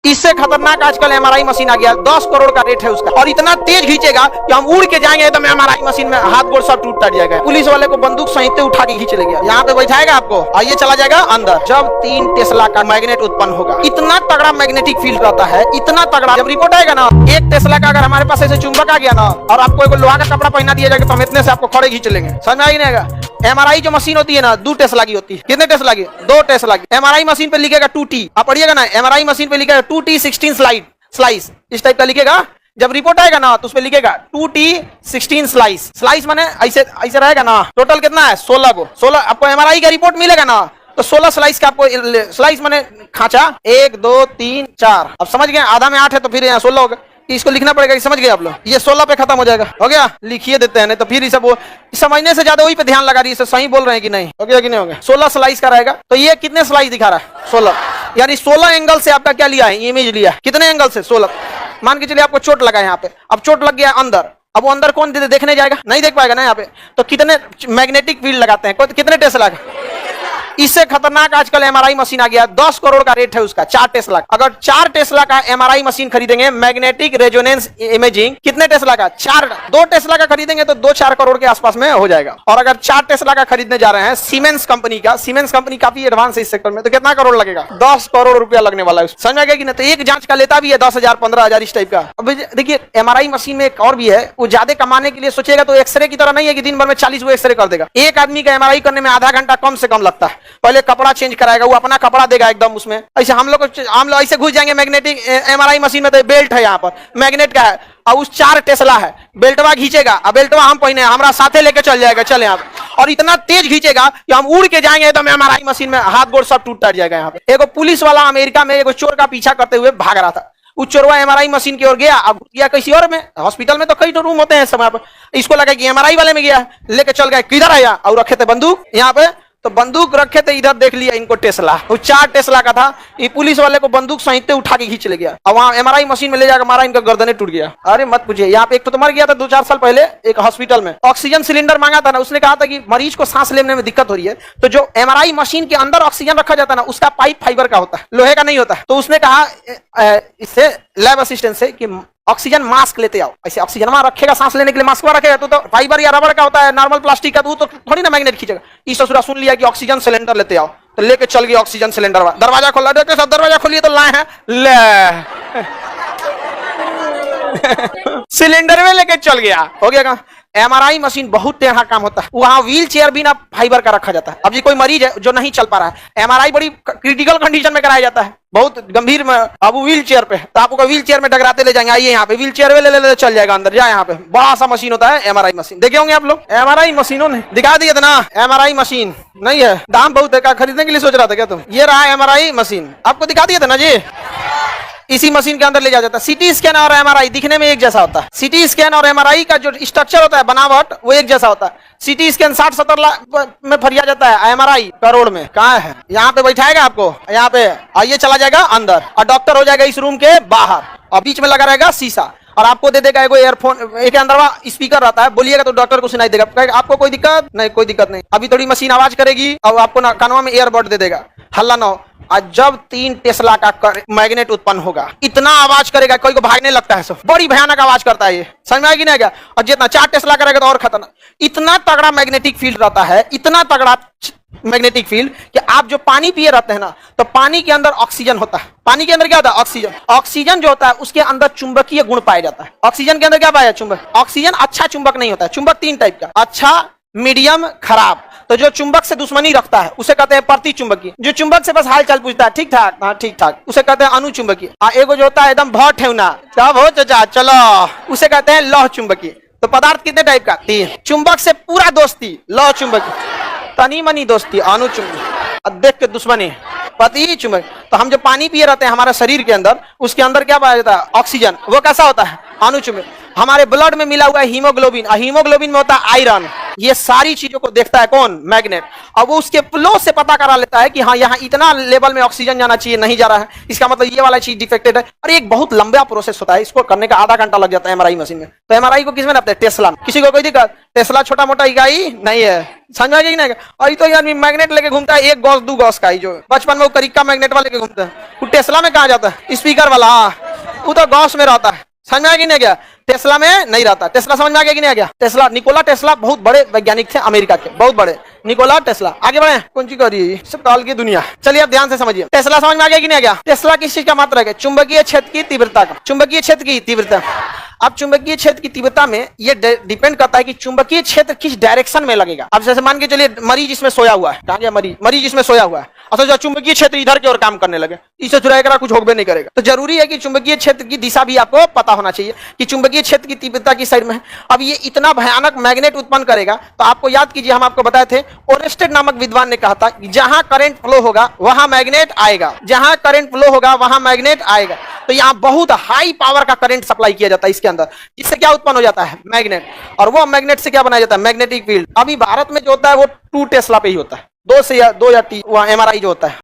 इससे खतरनाक आजकल एमआरआई मशीन आ गया, 10 करोड़ का रेट है उसका, और इतना तेज खींचेगा कि हम उड़ के जाएंगे तो एमआरआई मशीन में हाथ गोड़ सब टूट जाएगा। पुलिस वाले को बंदूक सहित उठा के खींच ले गया, यहाँ पे बैठाएगा आपको और ये चला जाएगा अंदर। जब 3 टेस्ला का मैग्नेट उत्पन्न होगा, इतना तगड़ा मैग्नेटिक फील्ड रहता है, इतना तगड़ा। जब रिपोर्ट आएगा ना, 1 टेस्ला का अगर हमारे पास ऐसे चुंबक आ गया ना और आपको एक लोहा का कपड़ा पहना दिया जाएगा तो हम इतने से आपको खड़े खींच लेंगे। समझ में नहीं आएगा? एमआरआई जो मशीन होती है ना, 2 टेस्ला की होती है। कितने टेस्ला की? 2 टेस्ला की। एमआरआई मशीन पे लिखेगा 2T, आप पढ़िएगा ना, एमआरआई मशीन पे लिखेगा 2T 16 स्लाइस, इस टाइप का लिखेगा। जब रिपोर्ट आएगा ना तो उस पे लिखेगा 2T 16 स्लाइस माने ऐसे ऐसे रहेगा ना। टोटल कितना है? 16 को। 16 आपको एमआरआई का रिपोर्ट मिलेगा ना तो 16 स्लाइस का आपको, स्लाइस माने खांचा, 1 2 3 4। अब समझ गए? आधा में 8 है तो फिर यहाँ 16 होगा, इसको लिखना पड़ेगा। समझ गए आप लोग? ये 16 पे खत्म हो जाएगा। हो गया? लिखिए देते हैं, नहीं तो फिर ये सब समझने से ज्यादा वही पे ध्यान लगा रही है, सही बोल रहे हैं कि नहीं? हो गया कि नहीं? हो गया? 16 स्लाइस का रहेगा। तो ये कितने स्लाइस दिखा रहा है? 16, यानी 16 एंगल से आपका क्या लिया है? इमेज लिया। कितने एंगल से? 16। मान के चलिए आपको चोट लगा यहाँ पे, अब चोट लग गया अंदर, अब वो अंदर कौन देखने जाएगा? नहीं देख पाएगा ना यहाँ पे। तो कितने मैग्नेटिक फील्ड लगाते हैं? कितने टेस्ला का? इससे खतरनाक आजकल एमआरआई मशीन आ गया, 10 करोड़ का रेट है उसका, 4 टेस्ला। अगर 4 टेस्ला का एमआरआई मशीन खरीदेंगे, मैग्नेटिक रेजोनेंस इमेजिंग, कितने टेस्ला का? 4। 2 टेस्ला का खरीदेंगे तो 2-4 करोड़ के आसपास में हो जाएगा। और अगर 4 टेस्ला का खरीदने जा रहे हैं सीमेंस कंपनी का, सीमेंस कंपनी काफी एडवांस है इस सेक्टर में, तो कितना करोड़ लगेगा? 10 करोड़ रुपया लगने वाला है। समझ में आ गया कि नहीं? तो एक जांच का लेता भी है 10,000 15,000 इस टाइप का। अब देखिए एमआरआई मशीन में एक और भी है, वो ज्यादा कमाने के लिए सोचेगा तो एक्सरे की तरह नहीं है कि दिन भर में 40 वो एक्सरे कर देगा। एक आदमी का एमआरआई करने में आधा घंटा कम से कम लगता है। पहले कपड़ा चेंज कराएगा, वो अपना कपड़ा देगा एकदम उसमें। ऐसे हम लोग ऐसे घुस जाएंगे मैग्नेटिक एमआरआई मशीन में, तो बेल्ट है यहाँ पर मैग्नेट का है, और उस 4 टेस्ला है, बेल्टवा खींचेगा, अब बेल्टवा हम पहने हमारा साथे लेके चल जाएगा, चले यहाँ पे, और इतना तेज खींचेगा कि हम उड़ के जाएंगे तो एमआरआई मशीन में हाथ गोड़ सब टूट जाएगा। यहाँ पे एक पुलिस वाला अमेरिका में एक चोर का पीछा करते हुए भाग रहा था, उस चोरवा एमआरआई मशीन की ओर गया, अब गया किसी और में, हॉस्पिटल में तो कई रूम होते हैं समय पर, इसको लगा कि एमआरआई वाले में गया, लेके चल गए। किधर आया? और रखे थे बंदूक यहाँ पे, तो बंदूक रखे थे इधर, देख लिया इनको टेस्ला, वो 4 टेस्ला का था। ये पुलिस वाले को बंदूक सहित उठा के खींच ले गया, और वहां एमआरआई मशीन में ले जाकर मारा, इनका गर्दने टूट गया। अरे मत पूछिए, यहाँ पे एक तो मर गया था 2-4 साल पहले एक हॉस्पिटल में। ऑक्सीजन सिलेंडर मांगा था ना, उसने कहा था कि मरीज को सांस लेने में दिक्कत हो रही है, तो जो एमआरआई मशीन के अंदर ऑक्सीजन रखा जाता है ना, उसका पाइप फाइबर का होता है, लोहे का नहीं होता। तो उसने कहा इससे लैब असिस्टेंट से कि ऑक्सीजन मास्क लेते आओ। ऐसे ऑक्सीजन वहां रखेगा, सांस लेने के लिए मास्क रखेगा, तो फाइबर या रबड़ का होता है, नॉर्मल प्लास्टिक का, तो थोड़ी ना मैग्नेट खींचेगा। इस ससुरा सुन लिया कि ऑक्सीजन सिलेंडर लेते आओ, तो लेके चल गया ऑक्सीजन सिलेंडर। दरवाजा खोला, डॉक्टर साहब दरवाजा खोलिए, तो लाए हैं ले सिलेंडर में लेके चल गया। हो गया? एमआरआई मशीन बहुत टेढ़ा काम होता है, वहां व्हील चेयर भी ना फाइबर का रखा जाता है। अब जी कोई मरीज है जो नहीं चल पा रहा है, एमआरआई बड़ी क्रिटिकल कंडीशन में कराया जाता है, बहुत गंभीर में, अब व्हील चेयर पे, तो आपको व्हील चेयर में डगराते ले जाएंगे, आइए यहाँ पे व्हील चेयर में ले चल जाएगा अंदर, जाए यहाँ पे बड़ा सा मशीन होता है एमआरआई मशीन। देखे होंगे आप लोग एमआरआई मशीनों ने दिखा दिया था ना। एमआरआई मशीन नहीं है, दाम बहुत है, खरीदने के लिए सोच रहा था क्या तुम? ये रहा एमआरआई मशीन, आपको दिखा दिया था ना जी। इसी मशीन के अंदर ले जाया जाता है। सीटी स्कैन और एमआरआई दिखने में एक जैसा होता है। सीटी स्कैन और एमआरआई का जो स्ट्रक्चर होता है, बनावट, वो एक जैसा होता है। सीटी स्कैन 60-70 लाख में फरिया जाता है, एमआरआई करोड़ में। कहाँ है? यहाँ पे बैठाएगा आपको, यहाँ पे आइए चला जाएगा अंदर, और डॉक्टर हो जाएगा इस रूम के बाहर, और बीच में लगा रहेगा शीशा, और आपको दे देगा एगो ईयरफोन, एक अंदर स्पीकर रहता है, बोलिएगा तो डॉक्टर को सुनाई देगा। आपको कोई दिक्कत नहीं? कोई दिक्कत नहीं। अभी थोड़ी मशीन आवाज करेगी और आपको कानवा में ईयरबड दे देगा, हल्ला ना हो। आज जब 3 टेस्ला का मैग्नेट उत्पन्न होगा, इतना आवाज करेगा कोई को भागने लगता है, सब बड़ी भयानक आवाज करता है ये। समझ में आएगी नहीं क्या? और जितना 4 टेस्ला करेगा तो और खतरनाक। इतना तगड़ा मैग्नेटिक फील्ड रहता है, इतना तगड़ा मैग्नेटिक फील्ड कि आप जो पानी पिए रहते हैं ना, तो पानी के अंदर ऑक्सीजन होता है। पानी के अंदर क्या होता है? ऑक्सीजन। ऑक्सीजन जो होता है उसके अंदर चुंबकीय गुण पाया जाता है। ऑक्सीजन के अंदर क्या पाया? चुंबक। ऑक्सीजन अच्छा चुंबक नहीं होता है। चुंबक 3 टाइप का, अच्छा, मीडियम, खराब। तो जो चुंबक से दुश्मनी रखता है उसे कहते हैं प्रति चुंबकीय। जो चुंबक से बस हाल चाल पूछता है, ठीक ठाक, हाँ ठीक ठाक, उसे कहते हैं अनुचुंबकीय। एगो जो होता है एकदम भट है ना, क्या हो चाचा चलो, उसे कहते हैं लौह चुंबकीय। तो पदार्थ कितने टाइप का? 3। चुंबक से पूरा दोस्ती लौह चुंबकीय, तनी मनी दोस्ती अनुचुंबकीय, देख के दुश्मनी प्रति चुंबक। तो हम जो पानी पिए रहते हैं हमारे शरीर के अंदर, उसके अंदर क्या पाया जाता है? ऑक्सीजन। वो कैसा होता है? अनुचुंबक। हमारे ब्लड में मिला हुआ है हीमोग्लोबिन, और हीमोग्लोबिन में होता है आयरन। ये सारी चीजों को देखता है कौन? मैग्नेट। अब वो उसके फ्लो से पता करा लेता है कि हाँ यहाँ इतना लेवल में ऑक्सीजन जाना चाहिए, नहीं जा रहा है, इसका मतलब ये वाला चीज डिफेक्टेड है। और एक बहुत लंबा प्रोसेस होता है, इसको करने का आधा घंटा लग जाता है एमआरआई मशीन में। तो एमआरआई को किसमें नापते हैं? टेस्ला में। किसी को कोई दिक्कत? टेस्ला छोटा मोटा इकाई नहीं है, समझ में नहीं? और तो यार मैग्नेट लेके घूमता है, एक गॉस 2 गॉस का ही, जो बचपन में वो करिक्का मैग्नेट वाले के घूमता है, वो टेस्ला में कहा जाता है? स्पीकर वाला, वो तो गॉस में रहता है, समझ में आ गया क्या? टेस्ला में नहीं रहता। टेस्ला समझ में आ गया कि नहीं आ गया? टेस्ला, निकोला टेस्ला बहुत बड़े वैज्ञानिक थे अमेरिका के, बहुत बड़े। Nikola Tesla. आगे बढ़े, कौन सी कर रही है सब काल की दुनिया। चलिए आप ध्यान से समझिए, टेस्ला समझ में आ गया कि नहीं आ गया? टेस्ला किस चीज का मात्रक है? चुंबकीय क्षेत्र की तीव्रता का। चुंबकीय क्षेत्र की तीव्रता। अब चुंबकीय क्षेत्र की तीव्रता में ये डिपेंड करता है कि चुंबकीय क्षेत्र किस डायरेक्शन में लगेगा। अब जैसे मान के चलिए मरीज इसमें सोया हुआ है, कहा गया मरीज इसमें सोया हुआ है, अच्छा जो चुंबकीय क्षेत्र इधर की ओर काम करने लगे, इससे चुराएगा कुछ होगा नहीं करेगा। तो जरूरी है कि चुंबकीय क्षेत्र की दिशा भी आपको पता होना चाहिए कि चुंबकीय क्षेत्र की तीव्रता की साइड में है। अब ये इतना भयानक मैग्नेट उत्पन्न करेगा, तो आपको याद कीजिए, हम आपको बताए थे, ओरेस्टेड नामक विद्वान ने कहा था कि जहां करंट फ्लो होगा वहां मैग्नेट आएगा, जहां करंट फ्लो होगा वहां मैग्नेट आएगा। तो यहाँ बहुत हाई पावर का करंट सप्लाई किया जाता है इसके अंदर, जिससे क्या उत्पन्न हो जाता है? मैग्नेट। और वो मैग्नेट से क्या बनाया जाता है? Magnetic field. अभी भारत में जो होता है वो 2 टेस्ला पे ही होता है, 2 या 3 एमआरआई जो होता है